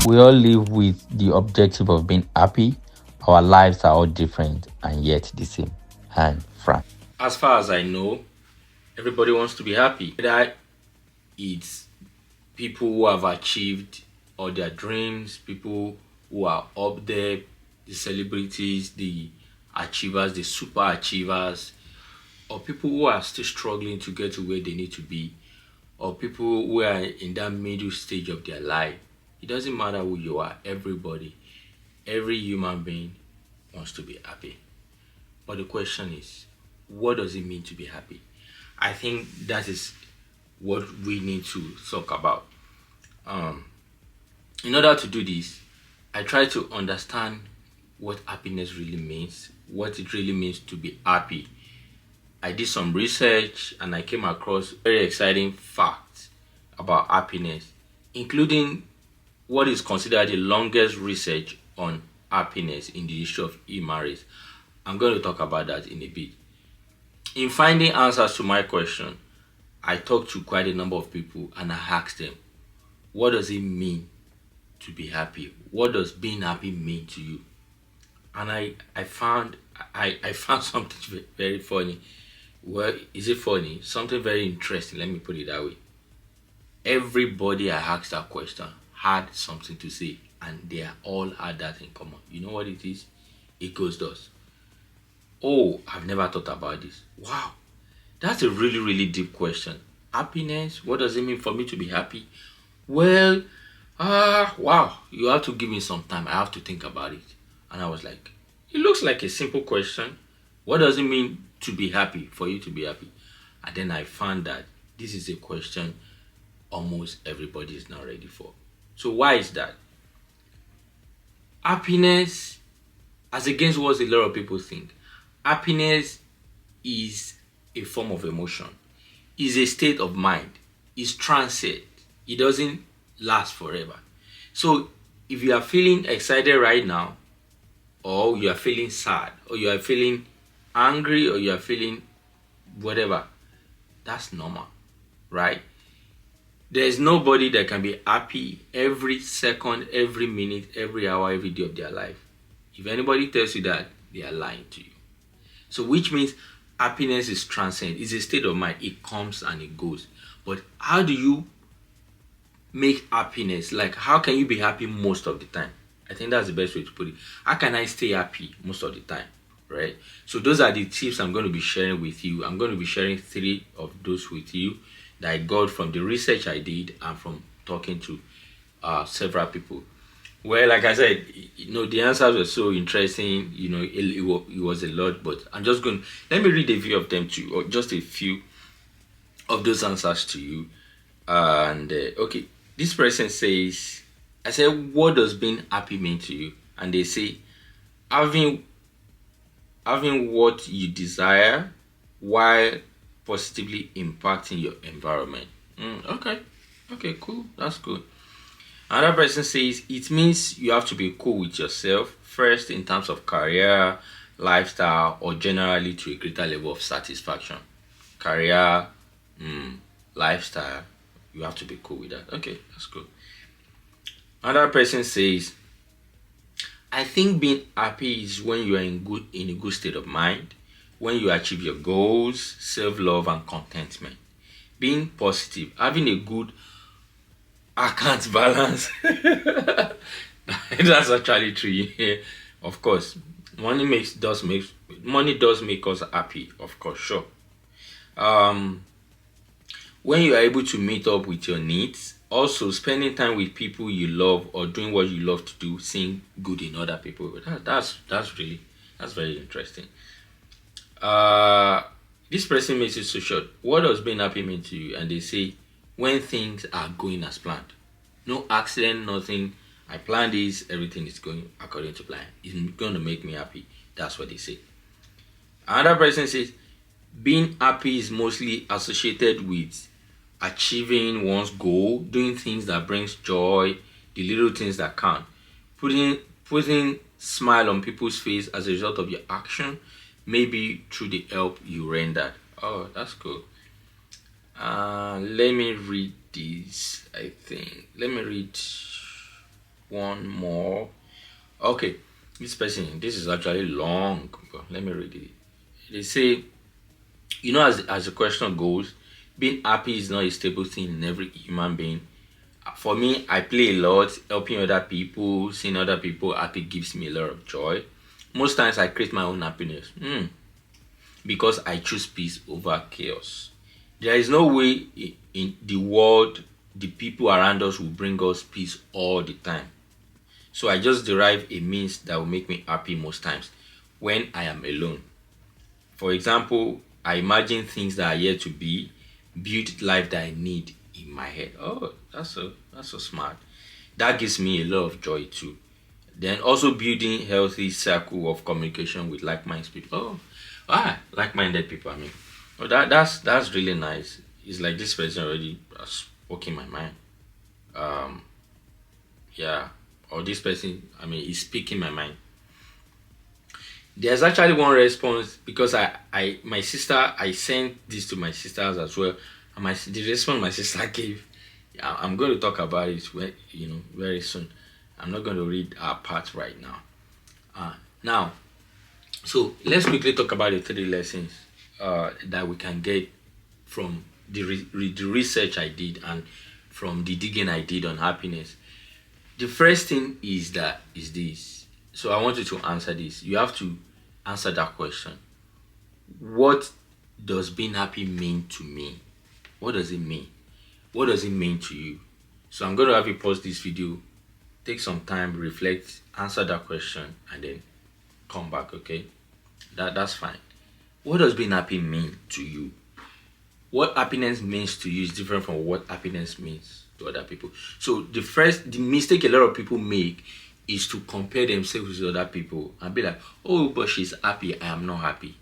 We all live with the objective of being happy. Our lives are all different and yet the same. And Frank. As far as I know, everybody wants to be happy. Whether it's people who have achieved all their dreams, people who are up there, the celebrities, the achievers, the super achievers, or people who are still struggling to get to where they need to be, or people who are in that middle stage of their life. It doesn't matter who you are, everybody, every human being wants to be happy. But the question is, what does it mean to be happy? I think that is what we need to talk about. Um, in order to do this, I try to understand what happiness really means, what it really means to be happy. I did some research and I came across very exciting facts about happiness, including what is considered the longest research on happiness in the history of e-marriage. I'm going to talk about that in a bit. In finding answers to my question, I talked to quite a number of people and I asked them, what does it mean to be happy? What does being happy mean to you? And I found something very funny. Well, is it funny? Something very interesting. Let me put it that way. Everybody I asked that question had something to say, and they all had that in common. You know what it is? It goes thus. Oh, I've never thought about this. Wow, that's a really, really deep question. Happiness, what does it mean for me to be happy? Well, wow, you have to give me some time. I have to think about it. And I was like, it looks like a simple question. What does it mean to be happy, for you to be happy? And then I found that this is a question almost everybody is not ready for. So why is that? Happiness, as against what a lot of people think, happiness is a form of emotion, is a state of mind, is transient. It doesn't last forever. So if you are feeling excited right now, or you are feeling sad, or you are feeling angry, or you are feeling whatever, that's normal, right? There's nobody that can be happy every second, every minute, every hour, every day of their life. If anybody tells you that, they are lying to you. So which means happiness is transient. It's a state of mind. It comes and it goes. But how do you make happiness? Like, how can you be happy most of the time? I think that's the best way to put it. How can I stay happy most of the time? Right? So those are the tips I'm going to be sharing with you. I'm going to be sharing 3 of those with you that I got from the research I did and from talking to several people. Well, like I said, the answers were so interesting. It was a lot, but I'm just going. Let me read a few of them to you, or just a few of those answers to you. And okay, this person says, I said, what does being happy mean to you? And they say, having what you desire while positively impacting your environment. Okay, cool. That's good. Another person says it means you have to be cool with yourself first in terms of career, lifestyle, or generally to a greater level of satisfaction. Career, lifestyle, you have to be cool with that. Okay, that's good. Another person says, I think being happy is when you are in a good state of mind, when you achieve your goals, self-love and contentment. Being positive, having a good account balance. That's actually true. Yeah. Of course, money does make us happy. Of course, sure. Um, when you are able to meet up with your needs, also spending time with people you love or doing what you love to do, seeing good in other people. That's very interesting. Uh, this person makes it so short. What does being happy mean to you? And they say when things are going as planned, no accident, nothing. I planned this, everything is going according to plan. It's going to make me happy. That's what they say. Another person says being happy is mostly associated with achieving one's goal, doing things that brings joy, the little things that count, putting smile on people's face as a result of your action, maybe through the help you rendered. Oh, that's cool. Let me read this. I think. Let me read. One more. Okay, this is actually long, but let me read it. They say, as the question goes, being happy is not a stable thing in every human being. For me, I play a lot, helping other people, seeing other people happy gives me a lot of joy. Most times, I create my own happiness. Because I choose peace over chaos. There is no way in the world the people around us will bring us peace all the time. So I just derive a means that will make me happy most times when I am alone. For example, I imagine things that are yet to be, build life that I need in my head. Oh, that's so smart. That gives me a lot of joy too. Then also building healthy circle of communication with like-minded people. Like-minded people. I mean, that's really nice. It's like this person already has spoken my mind. Um, yeah, or this person. I mean, is speaking my mind. There's actually one response because my sister, I sent this to my sisters as well, and the response my sister gave. I'm going to talk about it very soon. I'm not going to read our part right now. Now, so let's quickly talk about the three lessons that we can get from the research I did and from the digging I did on happiness. The first thing is this. So I want you to answer this. You have to answer that question. What does being happy mean to me? What does it mean? What does it mean to you? So I'm going to have you pause this video, take some time, reflect, answer that question, and then come back. Okay, that's fine. What does being happy mean to you? What happiness means to you is different from what happiness means to other people. So the mistake a lot of people make is to compare themselves with other people and be like, oh, but she's happy, I am not happy.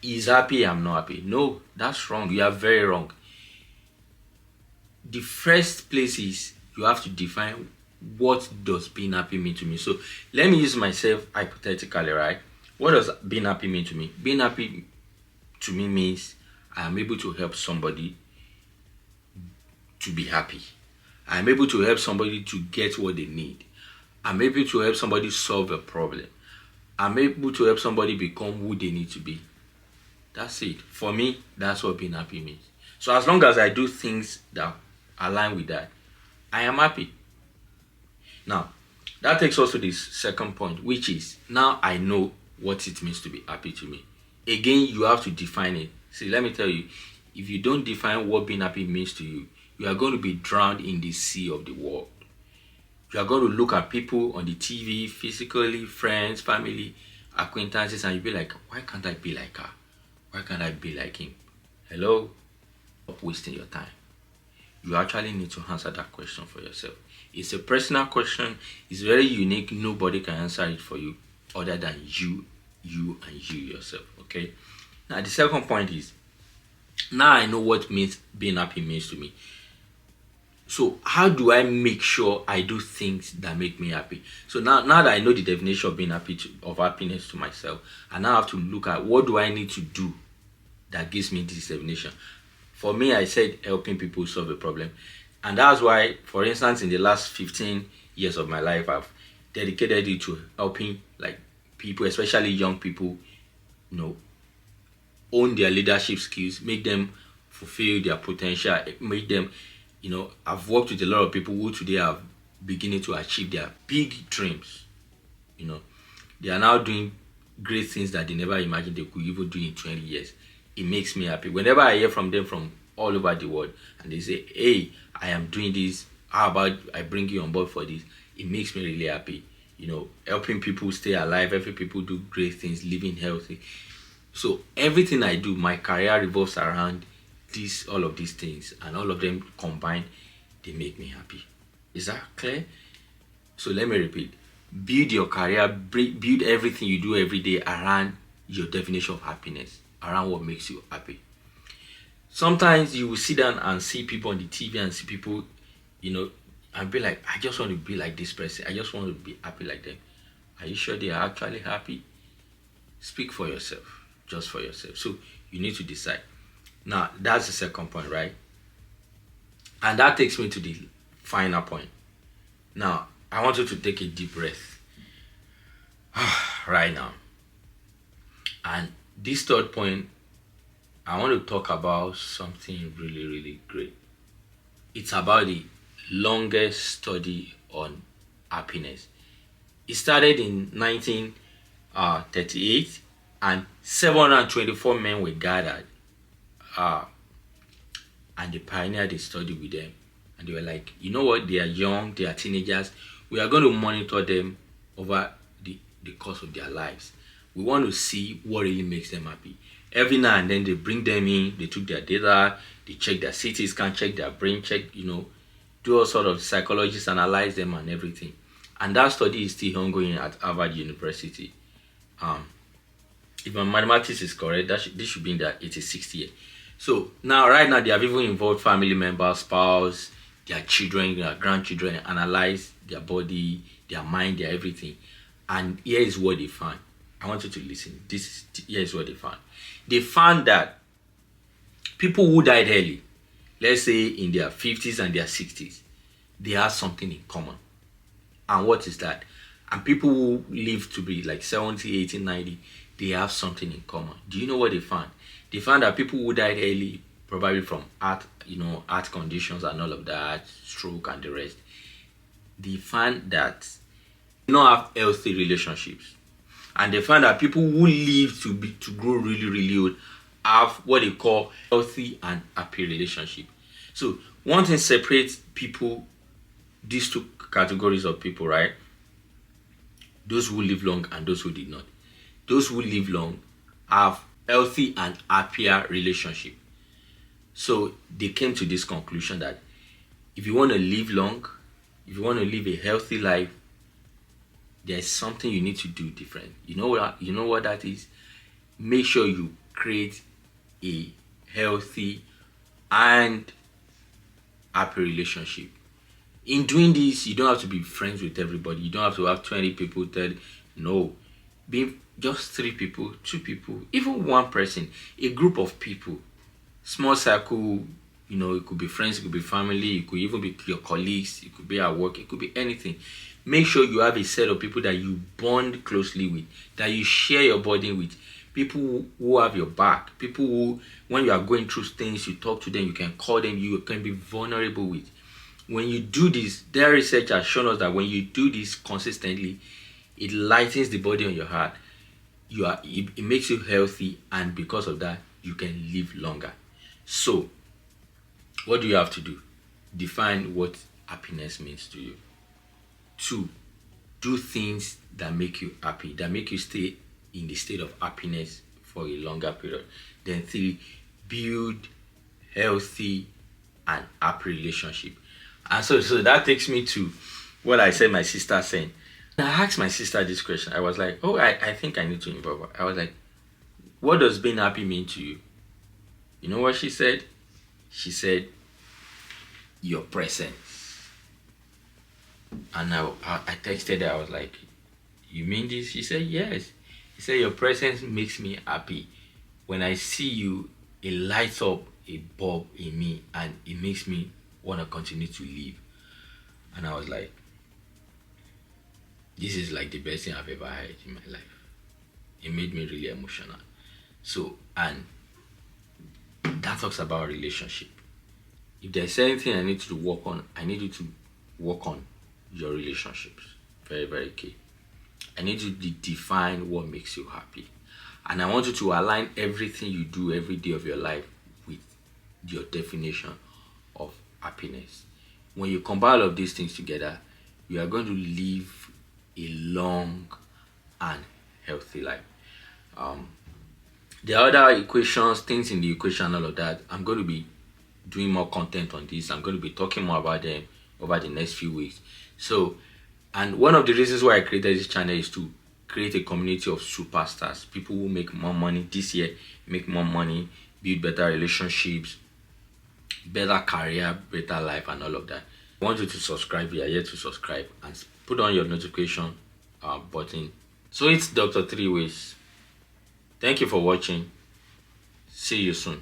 He's happy, I'm not happy. No, that's wrong. You are very wrong. The first place is you have to define what does being happy mean to me. So let me use myself hypothetically, right? What does being happy mean to me? Being happy to me means I am able to help somebody to be happy. I am able to help somebody to get what they need. I'm able to help somebody solve a problem. I'm able to help somebody become who they need to be. That's it. For me, that's what being happy means. So as long as I do things that align with that, I am happy. Now, that takes us to this second point, which is now I know what it means to be happy to me. Again, you have to define it. See, let me tell you, if you don't define what being happy means to you, you are going to be drowned in the sea of the world. You are going to look at people on the TV, physically, friends, family, acquaintances, and you'll be like, why can't I be like her? Why can't I be like him? Hello? Stop wasting your time. You actually need to answer that question for yourself. It's a personal question. It's very unique. Nobody can answer it for you other than you and you yourself. Okay? Now, the second point is, now I know what means being happy means to me. So how do I make sure I do things that make me happy? So now that I know the definition of being happy of happiness to myself, I now have to look at what do I need to do that gives me this definition. For me, I said helping people solve a problem. And that's why, for instance, in the last 15 years of my life, I've dedicated it to helping like people, especially young people, own their leadership skills, make them fulfill their potential, make them, I've worked with a lot of people who today are beginning to achieve their big dreams. They are now doing great things that they never imagined they could even do in 20 years. It makes me happy. Whenever I hear from them from all over the world and they say, hey, I am doing this, how about I bring you on board for this? It makes me really happy. Helping people stay alive, helping people do great things, living healthy. So everything I do, my career revolves around all of these things, and all of them combined, they make me happy. Is that clear? So let me repeat. Build your career, build everything you do every day around your definition of happiness, around what makes you happy. Sometimes you will sit down and see people on the TV and see people, and be like, I just want to be like this person. I just want to be happy like them. Are you sure they are actually happy? Speak for yourself, just for yourself. So you need to decide. Now, that's the second point, right? And that takes me to the final point. Now, I want you to take a deep breath right now. And this third point, I want to talk about something really, really great. It's about the longest study on happiness. It started in 1938, and 724 men were gathered, and they pioneered a study with them. And they were like, you know what? They are young, they are teenagers. We are going to monitor them over the course of their lives. We want to see what really makes them happy. Every now and then they bring them in, they took their data, they check their CT scan, check their brain, check, do all sort of psychologists analyze them and everything. And that study is still ongoing at Harvard University. If my mathematics is correct, this should be in their 86th year. So right now, they have even involved family members, spouse, their children, their grandchildren, analyze their body, their mind, their everything. And here is what they found. I want you to listen. Here is what they found. They found that people who died early, let's say in their 50s and their 60s, they have something in common. And what is that? And people who live to be like 70, 80, 90, they have something in common. Do you know what they found? They found that people who died early, probably from heart conditions and all of that, stroke and the rest, they found that they don't have healthy relationships. And they found that people who live to grow really, really old have what they call healthy and happy relationship. So one thing separates people, these two categories of people, right? Those who live long and those who did not. Those who live long have healthy and happier relationship. So they came to this conclusion that if you want to live long, if you want to live a healthy life, there's something you need to do different. You know what that is? Make sure you create a healthy and happy relationship. In doing this, you don't have to be friends with everybody. You don't have to have 20 people. No. Being just 3 people, 2 people, even 1 person, a group of people, small circle, it could be friends, it could be family, it could even be your colleagues, it could be at work, it could be anything. Make sure you have a set of people that you bond closely with, that you share your burden with, people who have your back, people who, when you are going through things, you talk to them, you can call them, you can be vulnerable with. When you do this, their research has shown us that when you do this consistently, it lightens the body on your heart. It makes you healthy, and because of that, you can live longer. So, what do you have to do? Define what happiness means to you. 2, do things that make you happy, that make you stay in the state of happiness for a longer period. Then 3, build healthy and happy relationship. And so that takes me to what I said my sister said. I asked my sister this question. I was like, I think I need to involve her. I was like, what does being happy mean to you? You know what she said? She said, your presence. And I texted her. I was like, you mean this? She said, yes. She said, your presence makes me happy. When I see you, it lights up a bulb in me, and it makes me want to continue to live. And I was like, this is like the best thing I've ever had in my life. It made me really emotional. So, and that talks about relationship. If there's anything I need to work on, I need you to work on your relationships. Very, very key. I need you to define what makes you happy. And I want you to align everything you do every day of your life with your definition of happiness. When you combine all of these things together, you are going to live a long and healthy life. The other equations, things in the equation, all of that, I'm going to be doing more content on this. I'm going to be talking more about them over the next few weeks. So, and one of the reasons why I created this channel is to create a community of superstars, people who make more money this year, make more money, build better relationships, better career, better life, and all of that. I want you to subscribe. You are here to subscribe and put on your notification button. So it's Dr. 3 Ways. Thank you for watching. See you soon.